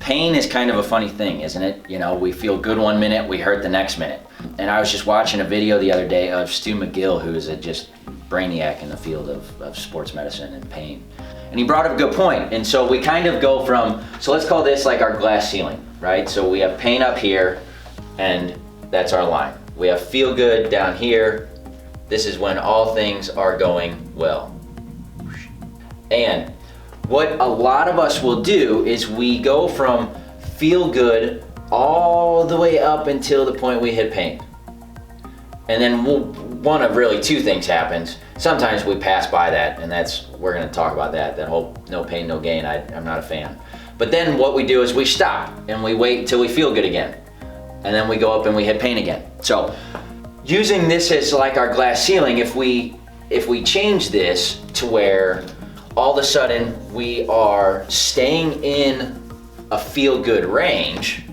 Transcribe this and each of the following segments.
pain is kind of a funny thing, isn't it? You know, we feel good one minute, we hurt the next minute. And I was just watching a video the other day of Stu McGill, who is a just brainiac in the field of sports medicine and pain. And he brought up a good point. And so we kind of go from, so let's call this like our glass ceiling, right? So we have pain up here, and that's our line. We have feel good down here. This is when all things are going well. And what a lot of us will do is we go from feel good all the way up until the point we hit pain. And then one of really two things happens. Sometimes we pass by that, and we're gonna talk about that whole no pain, no gain. I'm not a fan. But then what we do is we stop and we wait until we feel good again. And then we go up and we hit pain again. So using this as like our glass ceiling, if we change this to where all of a sudden we are staying in a feel good range,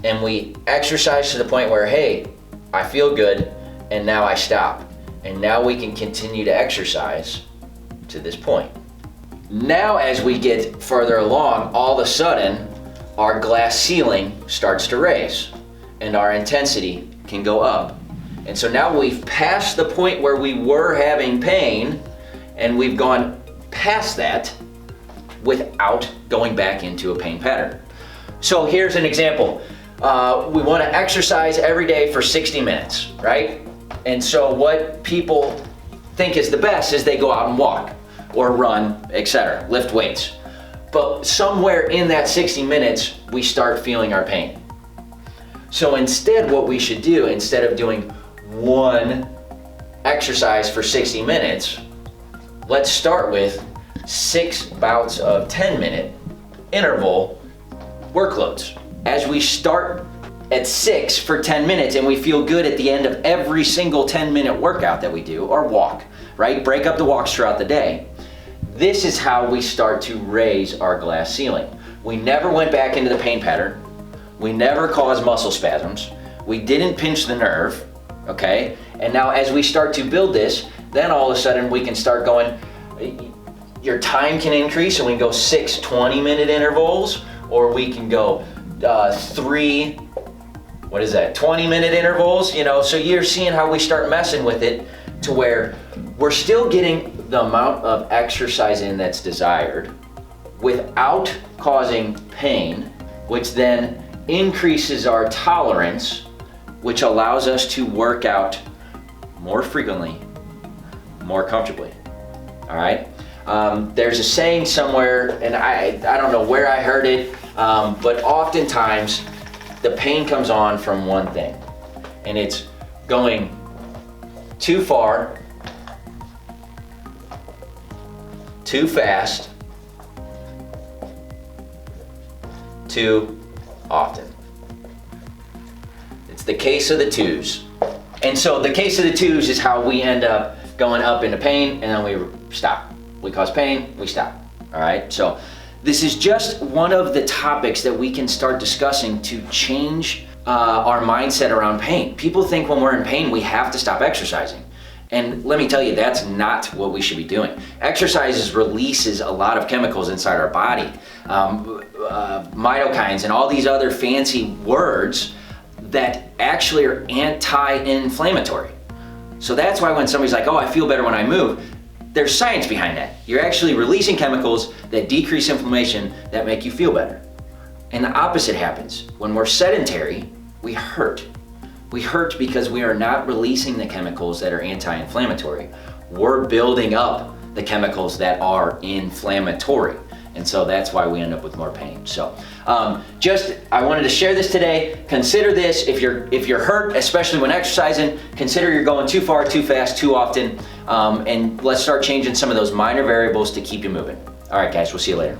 and we exercise to the point where, hey, I feel good, and now I stop. And now we can continue to exercise to this point. Now, as we get further along, all of a sudden, our glass ceiling starts to raise, and our intensity can go up. And so now we've passed the point where we were having pain, and we've gone past that without going back into a pain pattern. So here's an example. We want to exercise every day for 60 minutes, right? And so what people think is the best is they go out and walk or run, etc., lift weights. But somewhere in that 60 minutes, we start feeling our pain. So instead, what we should do, instead of doing one exercise for 60 minutes, let's start with 6 bouts of 10-minute interval workloads. As we start at 6 for 10 minutes and we feel good at the end of every single 10-minute workout that we do, or walk, right? Break up the walks throughout the day. This is how we start to raise our glass ceiling. We never went back into the pain pattern. We never caused muscle spasms. We didn't pinch the nerve, okay? And now as we start to build this, then all of a sudden we can start going, your time can increase, and we can go 6 20-minute intervals, or we can go 3 20-minute intervals, you know. So you're seeing how we start messing with it to where we're still getting the amount of exercise in that's desired without causing pain, which then increases our tolerance, which allows us to work out more frequently, more comfortably. All right. There's a saying somewhere, and I don't know where I heard it, but oftentimes the pain comes on from one thing, and it's going too far, too fast, too often. It's the case of the twos. And so the case of the twos is how we end up going up into pain, and then we stop. We cause pain, we stop. All right, so this is just one of the topics that we can start discussing to change our mindset around pain. People think when we're in pain, we have to stop exercising. And let me tell you, that's not what we should be doing. Exercise releases a lot of chemicals inside our body, myokines and all these other fancy words that actually are anti-inflammatory. So that's why when somebody's like, oh, I feel better when I move, there's science behind that. You're actually releasing chemicals that decrease inflammation that make you feel better. And the opposite happens. When we're sedentary, we hurt. We hurt because we are not releasing the chemicals that are anti-inflammatory. We're building up the chemicals that are inflammatory. And so that's why we end up with more pain. So I wanted to share this today. Consider this, if you're hurt, especially when exercising, consider you're going too far, too fast, too often, and let's start changing some of those minor variables to keep you moving. All right, guys, we'll see you later.